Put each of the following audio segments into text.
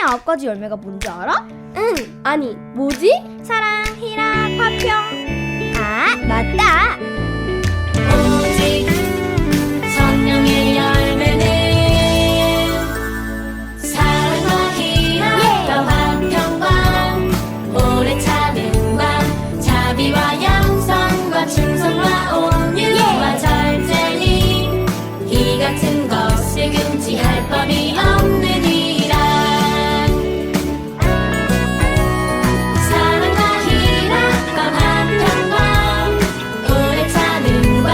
9 가지 열매가 뭔지 알아? 응, 아니, 뭐지? 사랑, 희락, 화평. 아, 맞다. 오직 성령의 열매는 사랑과 희락과 화평과 오래 참음과 자비와 양선과 충성과 온유와 절제니 이 같은 것을 금지할 법이 없느니라. 사랑과 희락과 화평과 오래 참음과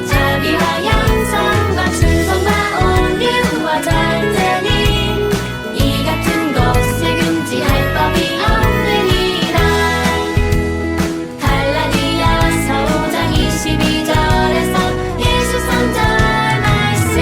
자비와 양선과 충성과 온유와 절제니 이 같은 것을 금지할 법이 없느니라. 갈라디아서 5장 22절에서 23절 말씀.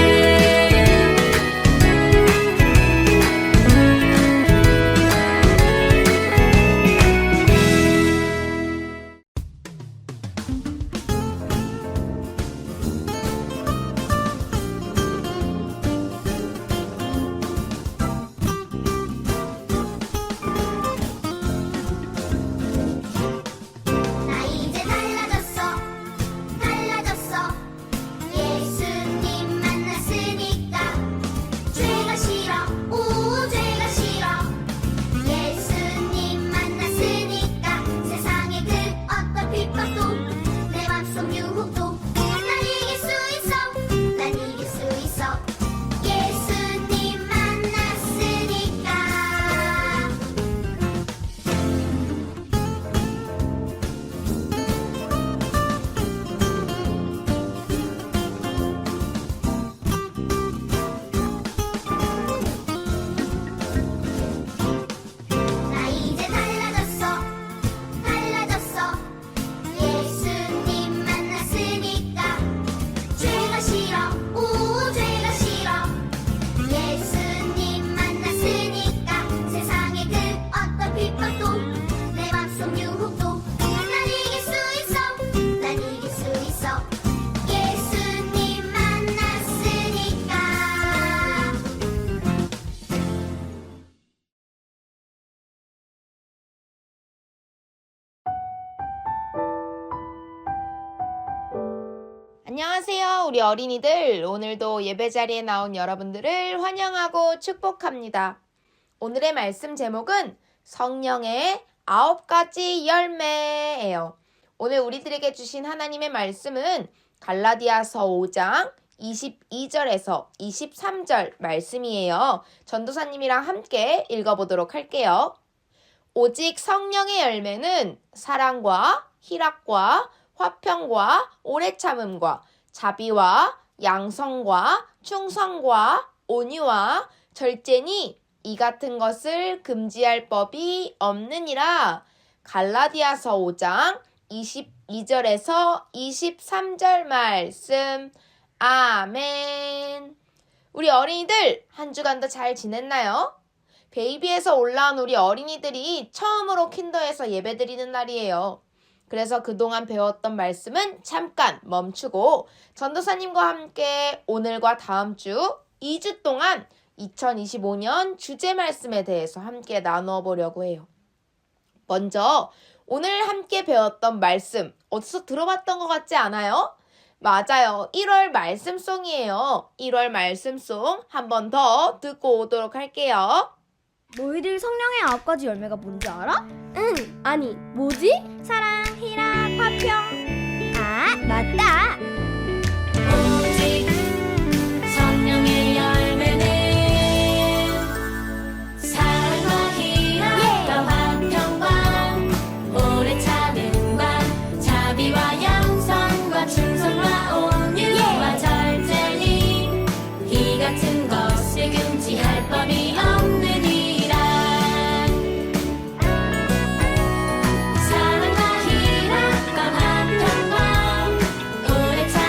나 이제 달라졌어 달라졌어 예수님 만났으니까 죄가 싫어 오 죄가 싫어 예수님 만났으니까 세상의 그 어떤 핍박도 내 맘속 유혹도 난 이길 수 있어 난 이길 수 있어 예수님 만났으니까. 나 이제 달라졌어 달라졌어 예수님 만났으니까 죄가 싫어 오 죄가 싫어 예수님 만났으니까 세상의 그 어떤 핍박도 내 맘속 유혹도 난 이길 수 있어 난 이길 수 있어 예수님 만났으니까. 안녕하세요, 우리 어린이들. 오늘도 예배 자리에 나온 여러분들을 환영하고 축복합니다. 오늘의 말씀 제목은 성령의 9가지 열매예요. 오늘 우리들에게 주신 하나님의 말씀은 갈라디아서 5장 22절에서 23절 말씀이에요. 전도사님이랑 함께 읽어보도록 할게요. 오직 성령의 열매는 사랑과 희락과 화평과 오래 참음과 자비와 양성과 충성과 온유와 절제니 이 같은 것을 금지할 법이 없느니라. 갈라디아서 5장 22절에서 23절 말씀. 아멘. 우리 어린이들 한 주간도 잘 지냈나요? 베이비에서 올라온 우리 어린이들이 처음으로 킨더에서 예배드리는 날이에요. 그래서 그동안 배웠던 말씀은 잠깐 멈추고 전도사님과 함께 오늘과 다음 주 2주 동안 2025년 주제 말씀에 대해서 함께 나누어 보려고 해요. 먼저 오늘 함께 배웠던 말씀 어디서 들어봤던 것 같지 않아요? 맞아요. 1월 말씀송이에요. 1월 말씀송 한 번 더 듣고 오도록 할게요. 너희들 성령의 9 가지 열매가 뭔지 알아? 응, 아니, 뭐지? 사랑, 희락, 화평. 아, 맞다. 오직 성령의 열매는 사랑과 희락과 화평과 오래 참음과 자비와 양선과 충성과 온유와 절제니 이 같은 것을 금지할 법이 없느니라. 사랑과 희락과 화평과 오래 참음과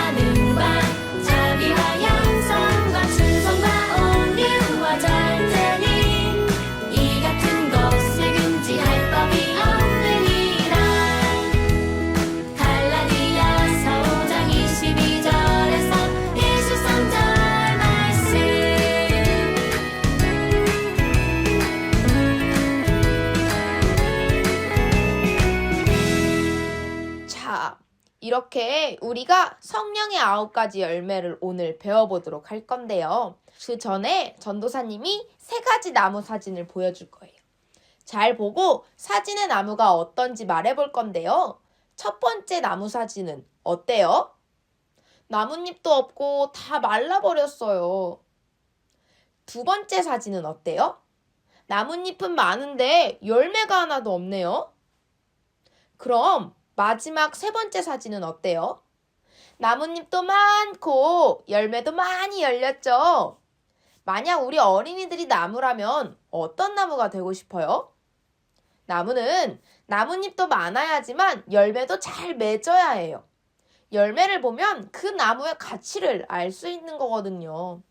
이렇게 우리가 성령의 9가지 열매를 오늘 배워보도록 할 건데요. 그 전에 전도사님이 3가지 나무 사진을 보여줄 거예요. 잘 보고 사진의 나무가 어떤지 말해볼 건데요. 첫 번째 나무 사진은 어때요? 나뭇잎도 없고 다 말라버렸어요. 두 번째 사진은 어때요? 나뭇잎은 많은데 열매가 하나도 없네요. 그럼 마지막 3번째 사진은 어때요? 나뭇잎도 많고 열매도 많이 열렸죠? 만약 우리 어린이들이 나무라면 어떤 나무가 되고 싶어요? 나무는 나뭇잎도 많아야지만 열매도 잘 맺어야 해요. 열매를 보면 그 나무의 가치를 알 수 있는 거거든요.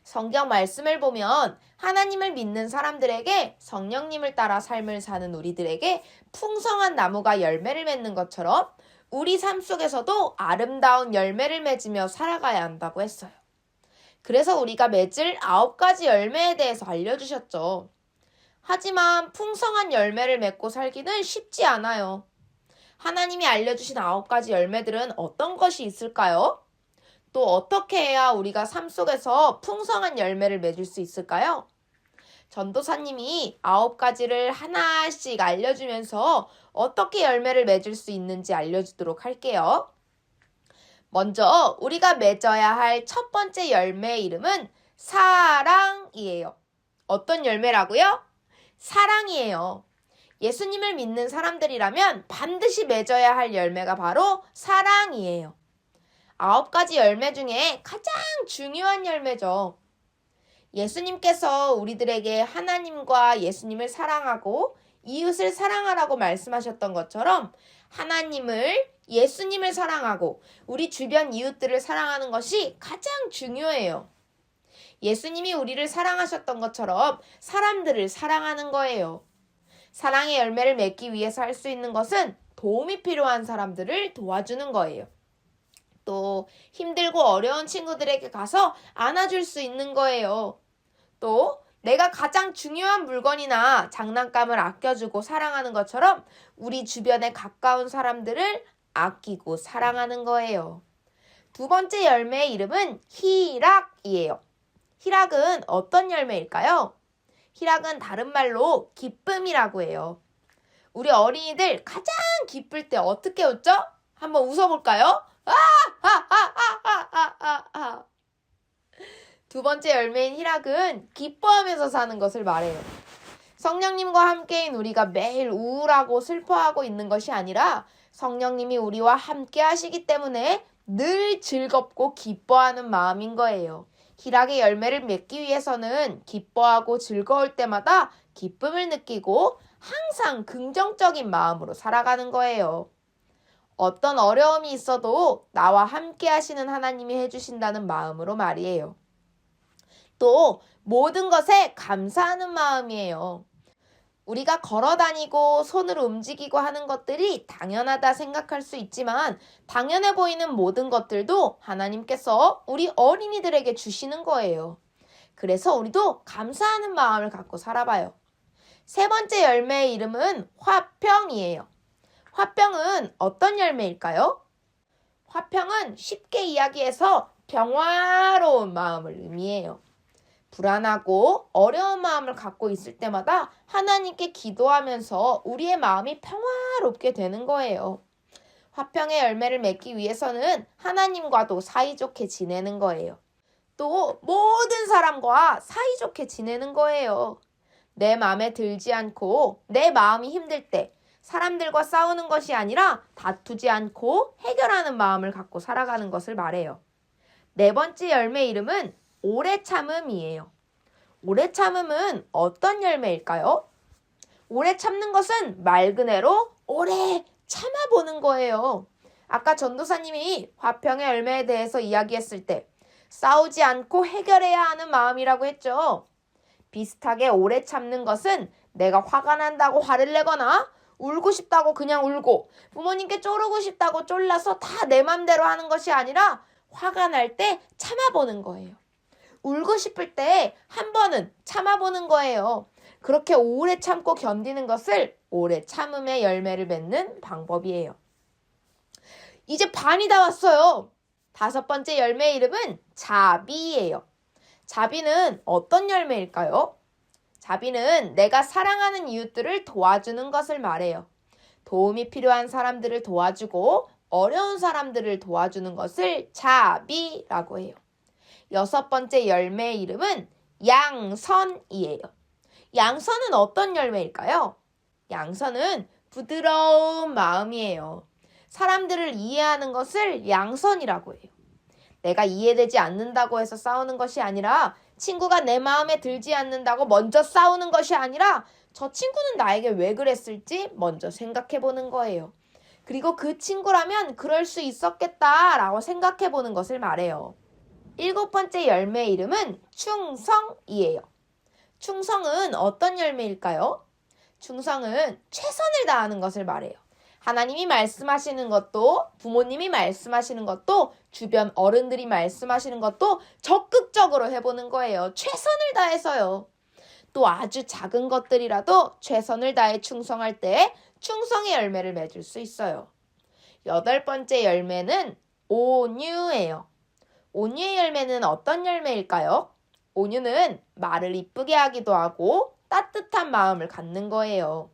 성경 말씀을 보면 하나님을 믿는 사람들에게 성령님을 따라 삶을 사는 우리들에게 풍성한 나무가 열매를 맺는 것처럼 우리 삶 속에서도 아름다운 열매를 맺으며 살아가야 한다고 했어요. 그래서 우리가 맺을 9가지 열매에 대해서 알려주셨죠. 하지만 풍성한 열매를 맺고 살기는 쉽지 않아요. 하나님이 알려주신 9가지 열매들은 어떤 것이 있을까요? 또 어떻게 해야 우리가 삶 속에서 풍성한 열매를 맺을 수 있을까요? 전도사님이 9가지를 하나씩 알려주면서 어떻게 열매를 맺을 수 있는지 알려주도록 할게요. 먼저 우리가 맺어야 할 첫 번째 열매의 이름은 사랑이에요. 어떤 열매라고요? 사랑이에요. 예수님을 믿는 사람들이라면 반드시 맺어야 할 열매가 바로 사랑이에요. 9가지 열매 중에 가장 중요한 열매죠. 예수님께서 우리들에게 하나님과 예수님을 사랑하고 이웃을 사랑하라고 말씀하셨던 것처럼 하나님을, 예수님을 사랑하고 우리 주변 이웃들을 사랑하는 것이 가장 중요해요. 예수님이 우리를 사랑하셨던 것처럼 사람들을 사랑하는 거예요. 사랑의 열매를 맺기 위해서 할 수 있는 것은 도움이 필요한 사람들을 도와주는 거예요. 또 힘들고 어려운 친구들에게 가서 안아줄 수 있는 거예요. 또 내가 가장 중요한 물건이나 장난감을 아껴주고 사랑하는 것처럼 우리 주변에 가까운 사람들을 아끼고 사랑하는 거예요. 두 번째 열매의 이름은 희락이에요. 희락은 어떤 열매일까요? 희락은 다른 말로 기쁨이라고 해요. 우리 어린이들 가장 기쁠 때 어떻게 웃죠? 한번 웃어볼까요? 두 번째 열매인 희락은 기뻐하면서 사는 것을 말해요. 성령님과 함께인 우리가 매일 우울하고 슬퍼하고 있는 것이 아니라 성령님이 우리와 함께 하시기 때문에 늘 즐겁고 기뻐하는 마음인 거예요. 희락의 열매를 맺기 위해서는 기뻐하고 즐거울 때마다 기쁨을 느끼고 항상 긍정적인 마음으로 살아가는 거예요. 어떤 어려움이 있어도 나와 함께 하시는 하나님이 해주신다는 마음으로 말이에요. 또 모든 것에 감사하는 마음이에요. 우리가 걸어다니고 손으로 움직이고 하는 것들이 당연하다 생각할 수 있지만 당연해 보이는 모든 것들도 하나님께서 우리 어린이들에게 주시는 거예요. 그래서 우리도 감사하는 마음을 갖고 살아봐요. 세 번째 열매의 이름은 화평이에요. 화평은 어떤 열매일까요? 화평은 쉽게 이야기해서 평화로운 마음을 의미해요. 불안하고 어려운 마음을 갖고 있을 때마다 하나님께 기도하면서 우리의 마음이 평화롭게 되는 거예요. 화평의 열매를 맺기 위해서는 하나님과도 사이좋게 지내는 거예요. 또 모든 사람과 사이좋게 지내는 거예요. 내 마음에 들지 않고 내 마음이 힘들 때 사람들과 싸우는 것이 아니라 다투지 않고 해결하는 마음을 갖고 살아가는 것을 말해요. 네 번째 열매 이름은 오래 참음이에요. 오래 참음은 어떤 열매일까요? 오래 참는 것은 말 그대로 오래 참아보는 거예요. 아까 전도사님이 화평의 열매에 대해서 이야기했을 때 싸우지 않고 해결해야 하는 마음이라고 했죠. 비슷하게 오래 참는 것은 내가 화가 난다고 화를 내거나 울고 싶다고 그냥 울고 부모님께 쪼르고 싶다고 쫄라서 다 내 맘대로 하는 것이 아니라 화가 날 때 참아보는 거예요. 울고 싶을 때 한 번은 참아보는 거예요. 그렇게 오래 참고 견디는 것을 오래 참음의 열매를 맺는 방법이에요. 이제 반이 다 왔어요. 5번째 열매의 이름은 자비예요. 자비는 어떤 열매일까요? 자비는 내가 사랑하는 이웃들을 도와주는 것을 말해요. 도움이 필요한 사람들을 도와주고 어려운 사람들을 도와주는 것을 자비라고 해요. 6번째 열매의 이름은 양선이에요. 양선은 어떤 열매일까요? 양선은 부드러운 마음이에요. 사람들을 이해하는 것을 양선이라고 해요. 내가 이해되지 않는다고 해서 싸우는 것이 아니라 친구가 내 마음에 들지 않는다고 먼저 싸우는 것이 아니라 저 친구는 나에게 왜 그랬을지 먼저 생각해 보는 거예요. 그리고 그 친구라면 그럴 수 있었겠다라고 생각해 보는 것을 말해요. 7번째 열매의 이름은 충성이에요. 충성은 어떤 열매일까요? 충성은 최선을 다하는 것을 말해요. 하나님이 말씀하시는 것도, 부모님이 말씀하시는 것도, 주변 어른들이 말씀하시는 것도 적극적으로 해보는 거예요. 최선을 다해서요. 또 아주 작은 것들이라도 최선을 다해 충성할 때 충성의 열매를 맺을 수 있어요. 8번째 열매는 온유예요. 온유의 열매는 어떤 열매일까요? 온유는 말을 이쁘게 하기도 하고 따뜻한 마음을 갖는 거예요.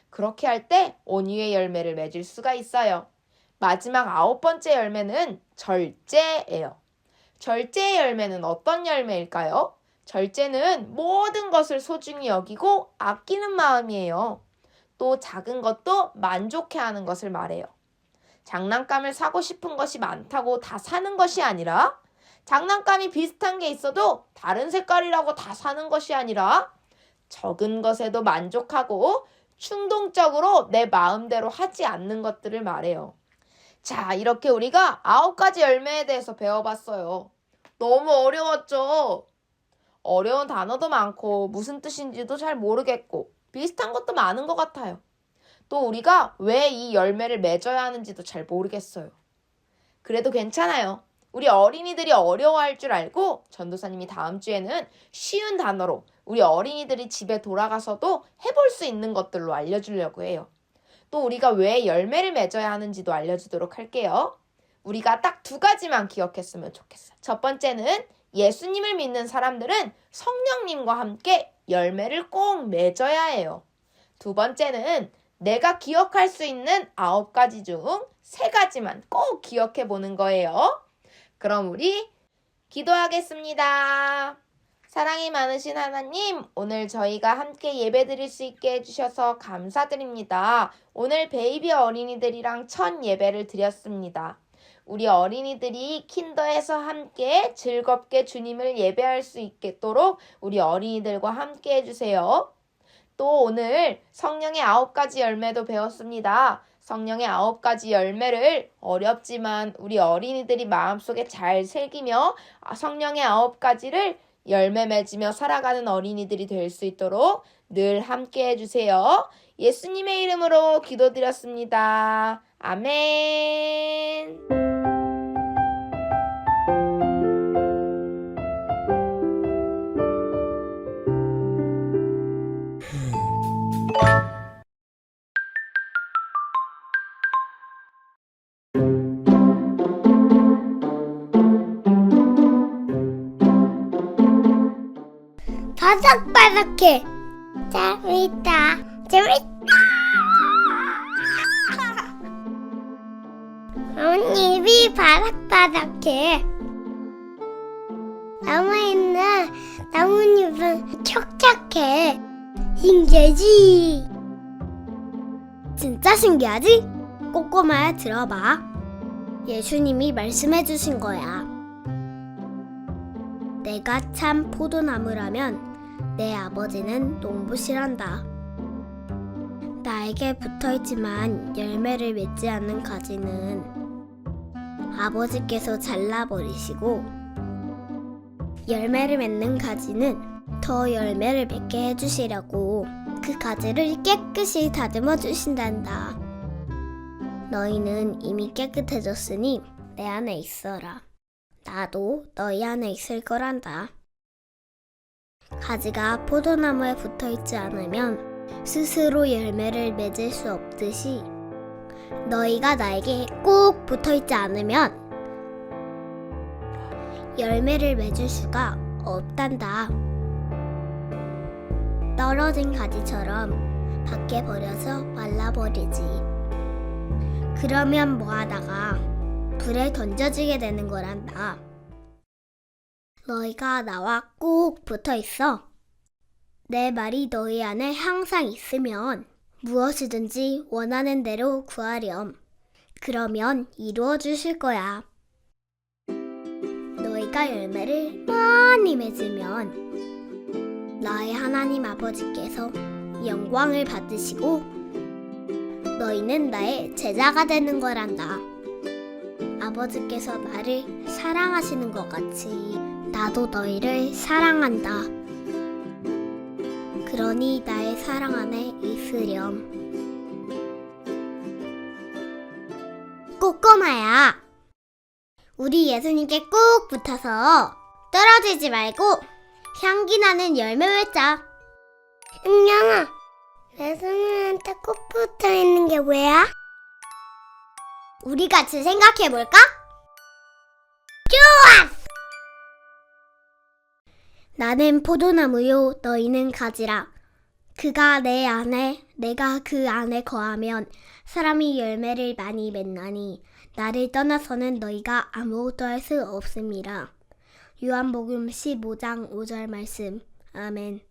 그렇게 할 때 온유의 열매를 맺을 수가 있어요. 마지막 9번째 열매는 절제예요. 절제의 열매는 어떤 열매일까요? 절제는 모든 것을 소중히 여기고 아끼는 마음이에요. 또 작은 것도 만족해하는 것을 말해요. 장난감을 사고 싶은 것이 많다고 다 사는 것이 아니라, 장난감이 비슷한 게 있어도 다른 색깔이라고 다 사는 것이 아니라, 적은 것에도 만족하고 충동적으로 내 마음대로 하지 않는 것들을 말해요. 자, 이렇게 우리가 9가지 열매에 대해서 배워봤어요. 너무 어려웠죠? 어려운 단어도 많고 무슨 뜻인지도 잘 모르겠고 비슷한 것도 많은 것 같아요. 또 우리가 왜 이 열매를 맺어야 하는지도 잘 모르겠어요. 그래도 괜찮아요. 우리 어린이들이 어려워할 줄 알고 전도사님이 다음 주에는 쉬운 단어로 우리 어린이들이 집에 돌아가서도 해볼 수 있는 것들로 알려주려고 해요. 또 우리가 왜 열매를 맺어야 하는지도 알려주도록 할게요. 우리가 딱 2가지만 기억했으면 좋겠어요. 첫 번째는 예수님을 믿는 사람들은 성령님과 함께 열매를 꼭 맺어야 해요. 2번째는 내가 기억할 수 있는 9가지 중 3가지만 꼭 기억해 보는 거예요. 그럼 우리 기도하겠습니다. 사랑이 많으신 하나님, 오늘 저희가 함께 예배 드릴 수 있게 해주셔서 감사드립니다. 오늘 베이비 어린이들이랑 첫 예배를 드렸습니다. 우리 어린이들이 킨더에서 함께 즐겁게 주님을 예배할 수 있도록 우리 어린이들과 함께 해주세요. 또 오늘 성령의 9가지 열매도 배웠습니다. 성령의 9가지 열매를 어렵지만 우리 어린이들이 마음속에 잘 새기며 성령의 9가지를 열매 맺으며 살아가는 어린이들이 될 수 있도록 늘 함께 해주세요. 예수님의 이름으로 기도드렸습니다. 아멘. 바삭바삭해. 재밌다. 나뭇잎이 바삭바삭해. 나무에 있는 나뭇잎은 촉촉해. 신기하지? 진짜 신기하지? 꼬꼬마야 들어봐. 예수님이 말씀해 주신 거야. 내가 참 포도나무라면 내 아버지는 농부시란다. 나에게 붙어있지만 열매를 맺지 않는 가지는 아버지께서 잘라버리시고, 열매를 맺는 가지는 더 열매를 맺게 해주시려고 그 가지를 깨끗이 다듬어 주신단다. 너희는 이미 깨끗해졌으니 내 안에 있어라. 나도 너희 안에 있을 거란다. 가지가 포도나무에 붙어있지 않으면 스스로 열매를 맺을 수 없듯이 너희가 나에게 꼭 붙어있지 않으면 열매를 맺을 수가 없단다. 떨어진 가지처럼 밖에 버려서 말라버리지. 그러면 뭐하다가 불에 던져지게 되는 거란다. 너희가 나와 꼭 붙어있어. 내 말이 너희 안에 항상 있으면 무엇이든지 원하는 대로 구하렴. 그러면 이루어 주실 거야. 너희가 열매를 많이 맺으면 나의 하나님 아버지께서 영광을 받으시고 너희는 나의 제자가 되는 거란다. 아버지께서 나를 사랑하시는 것 같이 나도 너희를 사랑한다. 그러니 나의 사랑 안에 있으렴. 꼬꼬마야, 우리 예수님께 꼭 붙어서 떨어지지 말고 향기 나는 열매 맺자. 은영아, 예수님한테 꼭 붙어 있는 게 왜야? 우리 같이 생각해 볼까? 나는 포도나무요, 너희는 가지라. 그가 내 안에, 내가 그 안에 거하면 사람이 열매를 많이 맺나니 나를 떠나서는 너희가 아무것도 할 수 없음이라. 요한복음 15장 5절 말씀. 아멘.